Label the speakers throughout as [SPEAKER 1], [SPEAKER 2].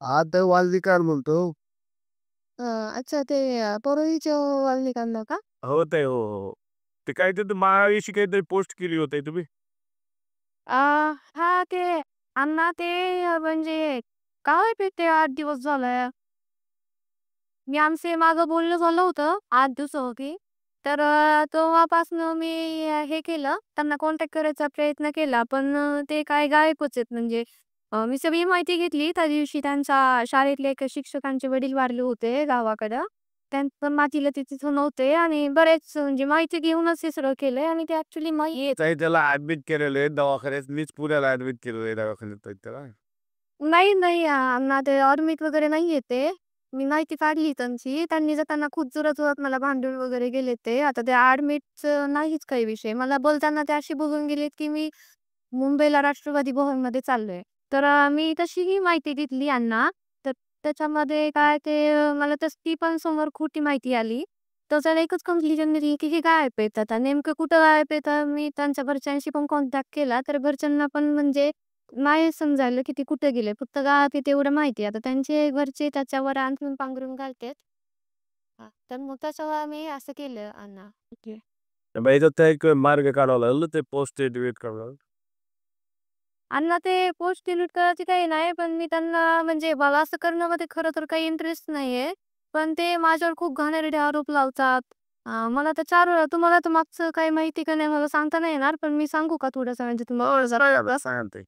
[SPEAKER 1] आता वाल्मिकार म्हणतो.
[SPEAKER 2] अ, अच्छा ते परळीच्या वाल्मिकांना का?
[SPEAKER 3] हो ताई. हो, हो, हो. ते काहीतरी महाविषयी काहीतरी पोस्ट केली होती तुम्ही?
[SPEAKER 2] अ, हां, ते अण्णा ते म्हणजे काय ते ते 8 दिवस झालं. मी आमचे मागं बोलणं झालं होतं 8 दिवसापूर्वी. तर तेव्हापासनं मी हे केलं, त्यांना कॉन्टॅक्ट करायचा प्रयत्न केला. पण ते काय गायबच आहेत म्हणजे. मी सगळी माहिती घेतली. त्या दिवशी त्यांच्या शाळेतले एका शिक्षकांचे वडील वारले होते गावाकडं. त्यांचं मातीला ते तिथं नव्हते आणि बरेच म्हणजे माहिती घेऊनच हे सगळं केलंय आणि ते ॲक्चुअली माहीत
[SPEAKER 3] ताई त्याला ॲडमिट केलेलं आहे दवाखान्यात. मीच पुण्याला ॲडमिट केलेलं आहे दवाखान्यात ताई त्याला.
[SPEAKER 2] नाही, नाही. अण्णा ते ऑर्मिट वगैरे नाहीये ते. मी माहिती काढली त्यांची. त्यांनी जाताना खूप जोरात-जोरात मला भांडून वगैरे गेले ते. आता ते ॲडमिटचं नाहीच काही विषय. मला बोलताना ते असे बोलून गेलेत, की मी मुंबईला राष्ट्रवादी भवनमध्ये चाललोय. तर मी तशीही माहिती घेतली अण्णा. तर त्याच्यामध्ये काय ते मला ती पण समोर खोटी माहिती आली. त्याच्यावर एकच कन्क्लुजन निघाली, की हे गायब आहेत आता. नेमकं कुठं गायब आहेत? मी त्यांच्या घरच्यांशी पण कॉन्टॅक्ट केला. तर घरच्यांना पण म्हणजे नाही समजायला की ते कुठे गेले. फक्त गावात आहे तेवढं माहिती आहे. आता त्यांचे घरचे त्याच्यावर अंथरूण पांघरून घालतात. हां, तर मग त्याच्यावर आम्ही असं केलं अण्णा. ओके.
[SPEAKER 3] मग याच्यात एक मार्ग काढावा लागेल ना ते पोस्ट डिलीट करावं.
[SPEAKER 2] अण्णा ते पोस्ट डिलीट करायची काही नाही. पण मी त्यांना म्हणजे मला असं करण्यामध्ये खरं तर काही इंटरेस्ट नाहीये. पण ते माझ्यावर खूप घाणेरडे आरोप लावतात. मला तर 4 वेळा तुम्हाला तर मागचं काही माहिती का नाही मला सांगता नाही येणार. पण मी सांगू का थोडंसं म्हणजे तुम्हाला जरा
[SPEAKER 3] सांगा ताई.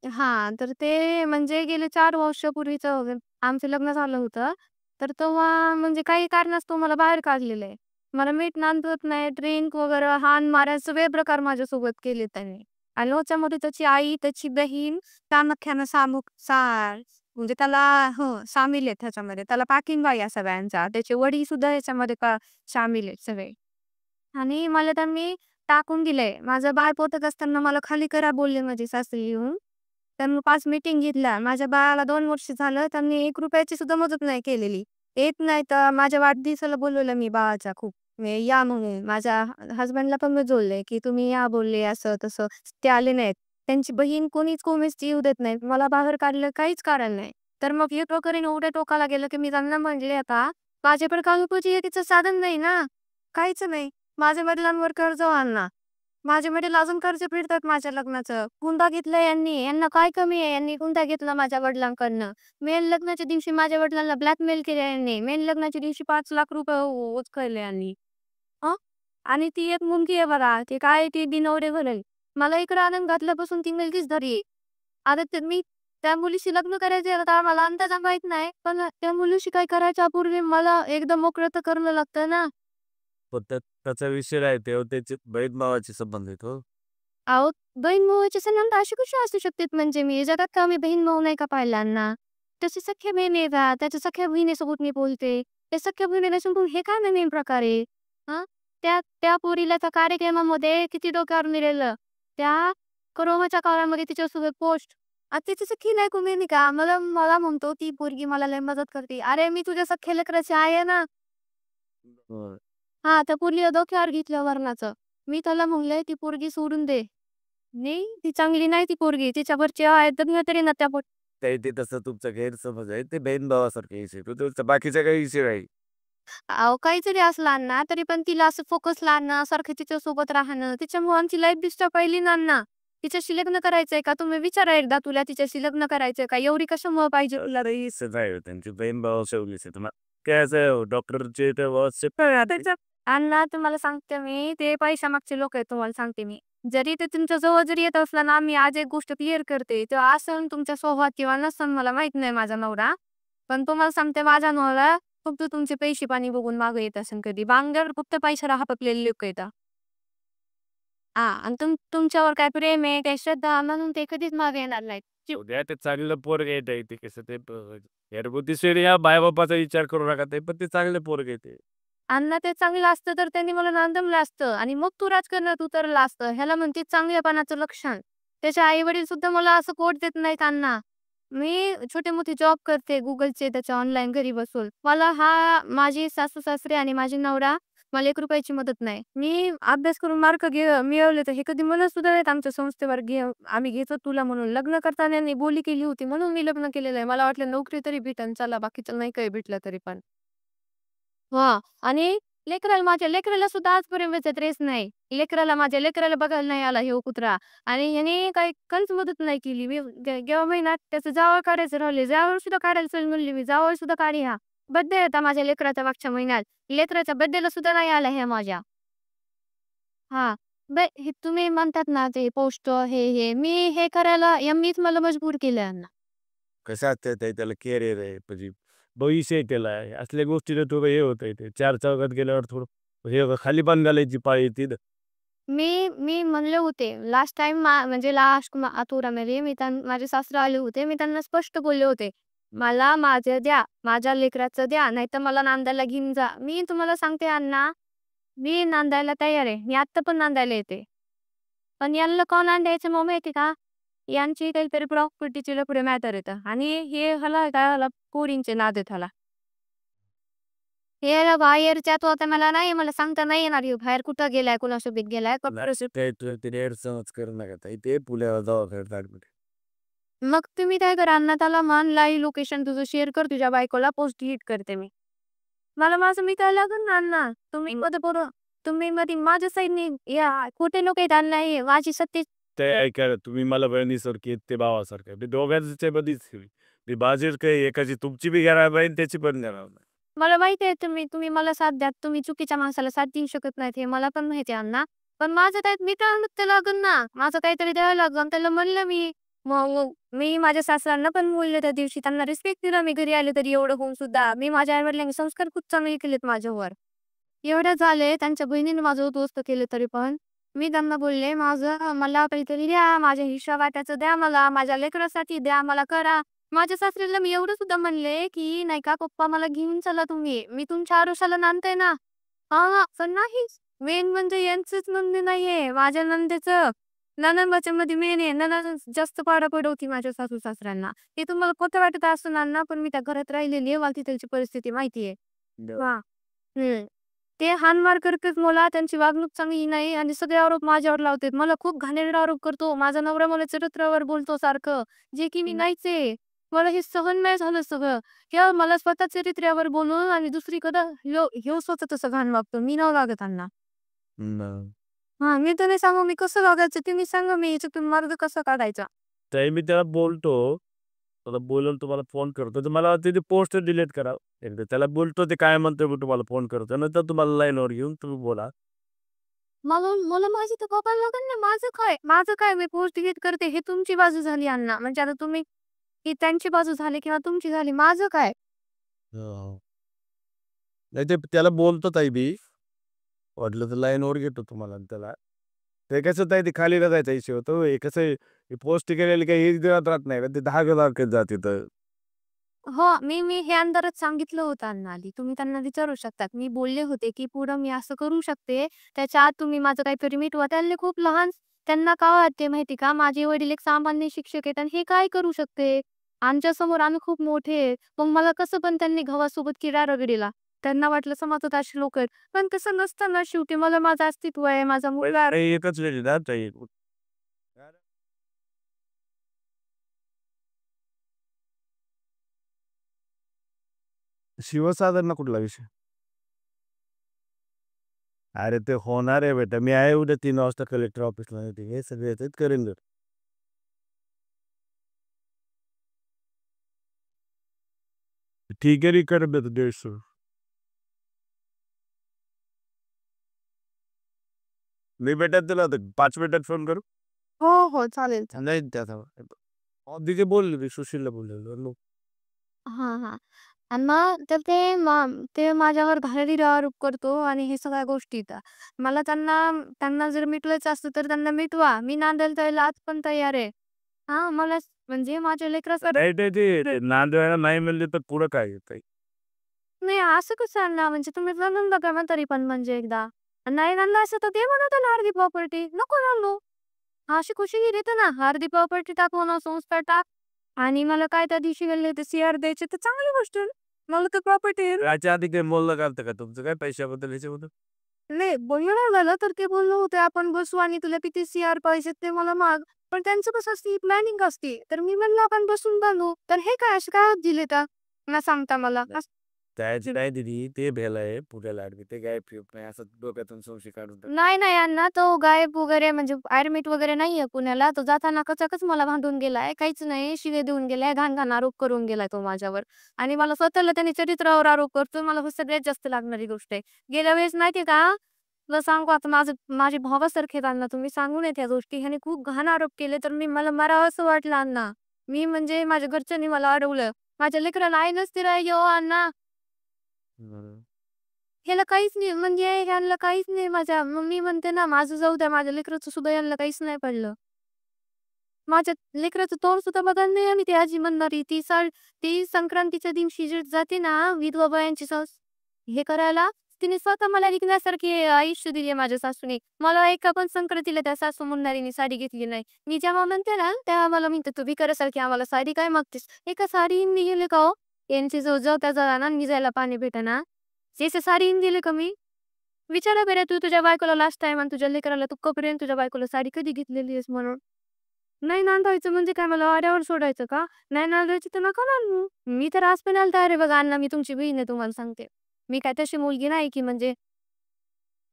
[SPEAKER 2] हां, तर ते म्हणजे गेले 4 वर्षापूर्वीचं आमचं लग्न झालं होतं. तर तेव्हा म्हणजे काही कारणास्तव मला बाहेर काढलेलं आहे. मला मीठ नांदवत नाही, ड्रिंक वगैरे, हाण-माऱ्या सगळे प्रकार माझ्यासोबत केले त्यांनी. आणि ह्याच्यामध्ये त्याची आई, त्याची बहीण प्रामुख्यानं म्हणजे त्याला सामील आहेत ह्याच्यामध्ये. त्याला पाठिंबा आहे या सगळ्यांचा. त्याचे वडीलसुद्धा ह्याच्यामध्ये सामील आहेत सगळे. आणि मला त्यांनी टाकून दिलंय. माझं बाळ पोटात असताना मला खाली करा बोलले माझे सासरे येऊन. त्यांनी 5 मीटिंग घेतल्या. माझ्या बाळाला 2 वर्ष झालं. त्यांनी ₹1 ची सुद्धा मदत नाही केलेली. येत नाही तर माझ्या वाढदिवसाला बोलवलं मी बाळाच्या खूप. या म्हणून. माझ्या हसबँडला पण मी बोलले, की तुम्ही या बोलले असं-तसं. ते आले नाहीत. त्यांची बहीण कोणीच येऊ देत नाहीत. मला बाहेर काढलं काहीच कारण नाही. तर मग हे प्रकरण एवढ्या टोकाला गेलं, की मी त्यांना म्हटले आता, माझ्याकडे काल उपजीविकेचं साधन नाही ना. काहीच नाही. माझ्या वडिलांवर कर्ज अण्णा. माझे वडील अजून कर्ज फेडतात माझ्या लग्नाचं. हुंडा घेतला यांनी. यांना काय कमी आहे? यांनी हुंडा घेतला माझ्या वडिलांकडनं. मेन लग्नाच्या दिवशी माझ्या वडिलांना ब्लॅकमेल केलं यांनी. मेन लग्नाच्या दिवशी ₹5,00,000 उचकळले यांनी. हं? आणि ती एक मुलगी आहे बघा. ती काय ती बिनवडे घालेल. मला इकडं आणून घातल्यापासून ती मुलगीच घरी आहे. आता ते मी त्या मुलीशी लग्न करायचे आता मला अंदाज माहीत नाही. पण त्या मुलीशी काय करायच्या पूर्वी मला एकदम मोकळं तर करणं लागतं ना.
[SPEAKER 3] पण त्याचा विषय नाही तेव्हा त्याचे बहीण भावाचे संबंध आहेत हो.
[SPEAKER 2] अहो, बहीण-भावाचे संबंध असे कसे असू शकतात म्हणजे मी जगात का मी बहीण-भाऊ नाही का पाहिल्यांना? तशी सख्ख्या बहीण आहे का? त्याच्या सख्ख्या बहिणीसोबत मी बोलते. त्या सख्ख्या बहिणीला सांगून हे काय नवीन प्रकार आहे? हां? त्या त्या पोरीला त्या कार्यक्रमामध्ये किती डोक्यावर नेलेलं. त्या कोरोनाच्या काळामध्ये तिच्यासोबत पोस्ट. आता तिची सख्खी नाही का बहीण का? मला मला म्हणतो ती पोरगी मला लय मदत करते. अरे मी तुझ्या सख्ख्या लेकराची आई आहे ना.
[SPEAKER 3] होय.
[SPEAKER 2] हां, त्या पोरीला डोक्यावर घेतलं वरनाचं. मी त्याला म्हणले, "ती पोरगी सोडून दे." नाही, ती चांगली नाही ती पोरगी. तिच्यावरचे आहेत लग्न तरी ना त्या
[SPEAKER 3] ते तसं तुमचा गैरसमज आहे. ते बहीण भावासारखे विषय. तो तुमचा बाकीचा काही विषय नाही.
[SPEAKER 2] अहो, काही जरी असलं ना, तरी पण तिला असं फोकसला आणणं, सारखं तिच्यासोबत राहणं, तिच्यामुळे आमची लाईफ डिस्टर्ब पहिली ना अण्णा. तिच्याशी लग्न करायचंय का? तुम्ही विचारा एकदा तुला तिच्याशी लग्न करायचंय का? एवढी कशामुळे पाहिजे तुला?
[SPEAKER 3] नाही असं नाही हो, त्यांची बहीण भाव शेवलीच आहे. तुम्हाला काय असं डॉक्टरचे ते व्हॉट्सअप
[SPEAKER 2] त्याच्या अण्णा तुम्हाला सांगते मी, ते पैशामागचे लोक आहेत तुम्हाला सांगते मी. जरी ते तुमच्या जवळ जरी येत असला ना, मी आज एक गोष्ट क्लिअर करते. तो असन तुमच्या स्वभावात किंवा नसन मला माहित नाही माझा नवरा. पण तुम्हाला सांगते माझा नवरा फक्त तुमचे पैसे पाणी बघून मागे येत असेल कधी. बांगड्यावर फक्त पैशाला हापकलेले लोकं येतात. आणि तुमच्यावर काय प्रेम आहे, काय श्रद्धा म्हणून ते कधीच मागे येणार नाहीत.
[SPEAKER 3] उद्या ते चांगलं पोरग येत आहे ते कसं ते घरगुती या बायबापाचा विचार करू नका ते पण ते चांगले पोरग येते.
[SPEAKER 2] अण्णा ते चांगलं असतं तर त्यांनी मला नांदवलं असतं आणि मग तू राजकारणात उतरला असतं. ह्याला म्हणते चांगलेपणाचं लक्षण. त्याचे आई-वडील सुद्धा मला असं कोट देत नाहीत अण्णा. मी छोटे-मोठे जॉब करते Googleचे त्याच्या ऑनलाईन घरी बसून. मला माझे सासू-सासरे आणि माझे नवरा मला ₹1 मदत नाही. मी अभ्यास करून मार्क मिळवले तर हे कधी म्हणत सुद्धा नाहीत आमच्या संस्थेवर आम्ही घेतो तुला म्हणून. लग्न करताना यांनी बोली केली होती म्हणून मी लग्न केलेलं आहे. मला वाटलं नोकरी तरी भेटेल चला बाकीचं नाही काही भेटलं तरी पण. हां. आणि माझ्या लेकराला सुद्धा आजपर्यंत ट्रेस नाही. माझ्या लेकराला बघायला नाही आला ह्यो कुत्रा आणि ह्याने काही काहीच मदत नाही केली. मी गेल्या महिन्यात त्याचं जावळ काढायचं राहिले. जावळ सुद्धा काढायला चल म्हणली मी. जावळ सुद्धा काढी हा. बर्थडे होता माझ्या लेकराचा मागच्या महिन्यात. लेकराच्या बर्थडेला सुद्धा नाही आला ह्या माझ्या. हां. हे तुम्ही म्हणतात ना ते पोस्ट हे मी हे करायला मीच मला मजबूर केलं यांना.
[SPEAKER 3] कसं असतं ते त्याला कॅरियर आहे म्हणजे भविष्य आहे त्याला असल्या गोष्टीला थोडं हे होतंय ते चार चौघात गेल्यावर थोडं हे खाली पण घालायची पाळी येते ना.
[SPEAKER 2] मी म्हणले होते लास्ट टाईम म्हणजे लास्ट आठवड्यामध्ये माझे सासरे आले होते. मी त्यांना स्पष्ट बोलले होते, "मला माझं द्या, माझ्या लेकराचं द्या, नाहीतर मला नांदायला घेऊन जा." मी तुम्हाला सांगते अण्णा, मी नांदायला तयार आहे. मी आत्ता पण नांदायला येते. पण यांना का नांदायचं मग माहिती का? यांची काहीतरी प्रॉपर्टीचे लफडे मॅटर येतं आणि हे ह्याला पोरींचे नाद आहेत ह्याला. हे बाहेरच्या तो आता मला सांगता नाही येणार ह्यो बाहेर कुठं गेलाय, कुणासोबत गेलाय.
[SPEAKER 3] ते गैरसमज करू नका ताई. ते पुण्याला दवाखान्यात ऍडमिट.
[SPEAKER 2] मग तुम्ही काय करा अण्णा त्याला म्हण लाईव्ह लोकेशन तुझं शेअर कर तुझ्या बायकोला पोस्ट हिट करते मी. मला माझं मी काय लागन ना अण्णा. तुम्ही मध्ये माझ्या साईडने या खोटे लोक आहेत अण्णा हे माझी सत्य.
[SPEAKER 3] ते ऐका तुम्ही मला बहिणीसारखी ते भावासारखे ते दोघांच्या मध्येच मी बाजूच काही एकाची तुमची बी घेणार नाही त्याची पण घेणार नाही.
[SPEAKER 2] मला माहिती आहे तुम्ही मला साथ द्या. तुम्ही चुकीच्या माणसाला साथ देऊ शकत नाहीत हे मला पण माहिती आहे अण्णा. पण माझं काय मी तर ते लागन ना. माझं काहीतरी द्यावं लागन. त्याला म्हणलं मी मग मी माझ्या सासऱ्यांना पण बोलले त्या दिवशी. त्यांना रिस्पेक्ट दिला मी घरी आले तरी एवढं होऊन सुद्धा. मी माझ्या आई-वडिलांनी संस्कार खूप चांगले केलेत माझ्यावर. एवढं झाले त्यांच्या बहिणीने माझं उद्ध्वस्त केलं तरी पण. मी त्यांना बोलले मला काहीतरी द्या. माझ्या हिस्सा वाट्याचं द्या मला. माझ्या लेकरासाठी द्या. मला करा. माझ्या सासऱ्याला मी एवढं सुद्धा म्हणले, की नाही का पप्पा मला घेऊन चला तुम्ही. मी तुमच्या आरुषाला नांदते ना. हां, पण नाहीच. मेन म्हणजे यांचंच नंदी नाहीये. माझ्या नंदेचं नणंद-बाच्यामध्ये मेन आहे. नणंद जास्त पाडा पडवती माझ्या सासू-सासऱ्यांना. हे तुम्हाला खोटं वाटत असणार ना, पण मी त्या घरात राहिलेली आहे. मला तिथलची परिस्थिती माहिती आहे. हां. हं. ते हाणमार करतात मला. त्यांची वागणूक चांगली नाही आणि सगळे आरोप माझ्यावर लावतात. मला खूप घाणेरडा आरोप करतो. माझा नवरा मला चरित्रावर बोलतो सारखं, जे की मी नाहीच आहे. मला हे सहन नाही झालं सगळं. किंवा मला स्वतः चरित्र्यावर बोलून आणि दुसरीकडं ह्यो स्वतः तसं घाण वागतो. मी नाही वागत अण्णा. हां, मी तर नाही सांगू मी कसं वागायचं तुम्ही सांगा मी याच्यातून मार्ग कसा काढायचा?
[SPEAKER 3] ताई मी त्याला बोलतो. त्याला बोलून तुम्हाला फोन करतो. तर मला वाटतं ते पोस्ट डिलीट करा. एकदा त्याला बोलतो ते काय म्हणतोय मी तुम्हाला फोन करतो. नंतर तुम्हाला लाईनवर घेऊन तुम्ही बोला.
[SPEAKER 2] मला मला माझी तर बघायला लागेल ना माझं काय? माझं काय मी पोस्ट डिलीट करते हे तुमची बाजू झाली अण्णा. म्हणजे आता तुम्ही ही त्यांची बाजू झाली किंवा तुमची झाली. माझं काय?
[SPEAKER 3] हो. नाही ते त्याला बोलतो ताई मी. वाटलं तर लाईनवर घेतो तुम्हाला आणि त्याला. ते कसं ताई ते खाली जायचा इश्यू होतो. हे कसं आहे पोस्ट केलेली काही हेच देत राहत नाही. ते 10 लाख जाते तर.
[SPEAKER 2] हो, मी हे अंधारात सांगितलं होतं अण्णा आधी. तुम्ही त्यांना विचारू शकतात. मी बोलले होते, की पुढं मी असं करू शकते. त्याच्या आत तुम्ही माझं काहीतरी मिटवा. त्यांनी खूप लहान त्यांना का वाटते माहिती का? माझे वडील एक सामान्य शिक्षक आहेत आणि हे काय करू शकते? आमच्यासमोर आम्ही खूप मोठे आहेत. मग मला कसं पण त्यांनी गव्हासोबत किडा रगडीला. त्यांना वाटलं समाजात अशी लोक आहेत. पण तसं नसतं ना शेवटी मला माझं अस्तित्व आहे. माझा मुलगा आहे.
[SPEAKER 3] ताई एकच वेळी ना ताई. शिवसाधन कुठला विषय? अरे ते होणार आहे बेटा. मी आहे उद्या 3 वाजता कलेक्टर ऑफिसला मीटिंग हे सगळे येतात करेन जर. ठीक आहे करून देतो 150. मी भेटत तुला 5 मिनिटात फोन करू?
[SPEAKER 2] हो, हो. चालेल.
[SPEAKER 3] नाही त्याचा तिथे बोलले मी सुशीलला बोललेलो.
[SPEAKER 2] हां, हां. आणि मग तर ते माझ्यावर घाणेरडा आरोप करतो आणि हे सगळ्या गोष्टी येतात. मला त्यांना जर मिटवायचं असतं तर त्यांना मिटवा. मी नांदायला जायला आज पण तयार आहे. हां, म्हणजे माझ्या लेकरासाठी
[SPEAKER 3] नाही ते नांदवायला नाही म्हणले तर पुढं काय आहे?
[SPEAKER 2] नाही असं कसं अण्णा म्हणजे तुम्ही जाणून बघा ना तरी पण म्हणजे एकदा. नाही नांदा असं तर ते म्हणत ना अर्धी प्रॉपर्टी. नको नांदू. अशी खुशी देते ना अर्धी प्रॉपर्टी टाकू ना संस्कार टाक आणि मला काय त्या दिवशी गेले ते CR द्यायचे तर चांगली गोष्ट आहे. मला तर प्रॉपर्टी
[SPEAKER 3] याच्या आधी काही बोललं का का तुमचं काय पैशाबद्दल ह्याच्याबद्दल?
[SPEAKER 2] नाही बोलणं नाही झालं तर ते बोलले होते आपण बसू आणि तुला किती सीआर पाहिजेत ते मला माग. पण त्यांचं कसं असते प्लॅनिंग असते. तर मी म्हणलं आपण बसून बांधू. तर हे काय असे काय दिले तर न सांगता मला.
[SPEAKER 3] त्याची नाही दिदी ते भेलाय पुण्याला ऍडमिट ते काय फिरत नाही असं डोक्यातून संशय काढून टाक.
[SPEAKER 2] नाही, नाही अण्णा तो गायब वगैरे म्हणजे ॲडमिट वगैरे नाहीये पुण्याला. तो जाताना कचाकच मला भांडून गेलाय. काहीच नाही. शिव्या देऊन गेलाय. घाण-घाण आरोप करून गेलाय तो माझ्यावर. आणि मला स्वतःला त्याने चरित्रावर आरोप करतो. मला सगळ्यात जास्त लागणारी गोष्ट आहे. गेल्या वेळेस माहितीये का, तुला सांगू आता माझे भावासारखे आहेत अण्णा तुम्ही सांगू नयेत ह्या गोष्टी. ह्याने खूप घाण आरोप केले तर मला मरावसं वाटलं अण्णा. मी म्हणजे माझ्या घरच्यांनी मला अडवलं. माझ्या लेकराला आई नसती राहिली हो अण्णा.
[SPEAKER 3] हम्म.
[SPEAKER 2] ह्याला काहीच नाही म्हणजे ह्यांना काहीच नाही माझ्या मग मी म्हणते ना माझं जाऊ द्या माझ्या लेकराचं सुद्धा यांना काहीच नाही पडलं. माझ्या लेकराचं तोंड सुद्धा बघायला नाही आणि ती आजी म्हणणारी ती संक्रांतीच्या दिवशी जी जाते ना विधवा बायांची हे करायला तिने स्वतः मला विकण्यासारखी आयुष्य दिले माझ्या सासूने. मला एका पण संक्रांतीला त्या सासू म्हणणारीने साडी घेतली नाही. मी जेव्हा म्हणते ना तेव्हा मला म्हणते तू भिकाऱ्यासारखी आम्हाला साडी काय मागतेस? एका साडीने गेले का हो? यांची जो जवता जरा ना निजायला पाणी भेटेना. जसे साडीने दिले का मी? विचारा बरं तू तुझ्या बायकोला लास्ट टाइम आणि तुझ्या लेकराला तू कपड्याने तुझ्या बायकोला साडी कधी घेतलेली आहेस म्हणून? नाही नांदायचं म्हणजे काय मला वाड्यावर सोडायचं का? नाही नांदायची तर नका नांदू. मी तर आज पण यायला तयार आहे बघा अण्णा मी तुमची बहीण आहे तुम्हाला सांगते. मी काय तशी मुलगी नाही की म्हणजे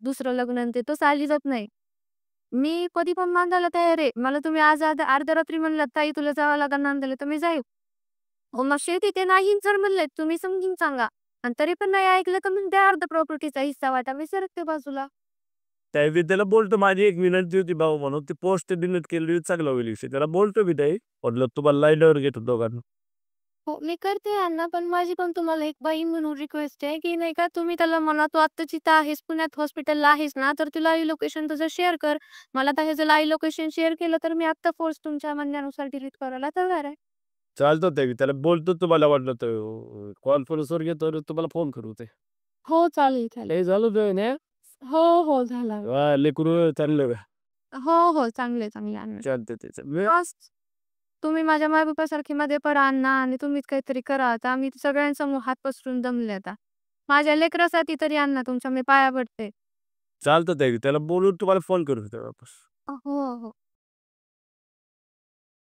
[SPEAKER 2] दुसरं लग्न आणि ते तसं अजिबात नाही. मी कधी पण नांदायला तयार आहे. मला तुम्ही आज अर्ध्या रात्री म्हणलात ताई तुला जावं लागेल नांदायला तर मी जाईल. हो मग शेवटी ते नाही जर म्हणले तुम्ही समजून सांगा. आणि तरी पण नाही ऐकलं तर मग द्या अर्ध प्रॉपर्टीचा हिस्सा वाटा मी सरकते बाजूला.
[SPEAKER 3] त्यावेळी त्याला बोलतो माझी एक विनंती होती भाऊ म्हणून ती पोस्ट डिलीट केली चांगला होईल विषय त्याला बोलतो मी ताई म्हटलं तुम्हाला लाईनवर घेतो दोघांना.
[SPEAKER 2] हो, मी करते अण्णा, पण माझी पण तुम्हाला एक बहीण म्हणून रिक्वेस्ट आहे, की नाही का तुम्ही त्याला म्हणा तू आत्ता जिथं आहेस पुण्यात हॉस्पिटलला आहेस ना, तर तू लाईव्ह लोकेशन तुझं शेअर कर. मला आता ह्याचं लाईव्ह लोकेशन शेअर केलं तर मी आत्ता फोर्स तुमच्या म्हणण्यानुसार डिलीट करायला तयार आहे.
[SPEAKER 3] चालतं त्यावेळी त्याला बोलतो तुम्हाला वाटलं तर कॉन्फरन्सवर घेतो आणि तुम्हाला फोन करू ते.
[SPEAKER 2] हो, चालेल, चालेल.
[SPEAKER 3] हे झालं ते ना
[SPEAKER 2] हो, हो, झाला.
[SPEAKER 3] लेकरू चाललं का?
[SPEAKER 2] हो, हो, चांगले, चांगले अण्णा.
[SPEAKER 3] चालतं त्याचं
[SPEAKER 2] बस तुम्ही माझ्या मायबापासारखे मध्ये पडा अण्णा आणि तुम्हीच काहीतरी करा आता. आम्ही सगळ्यांसमोर हात पसरून दमले आता. माझ्या लेकरासाठी तरी अण्णा तुमच्या मी पाया पडते.
[SPEAKER 3] चालतं त्यावेळी त्याला बोलून तुम्हाला फोन करू वापस.
[SPEAKER 2] हो, हो.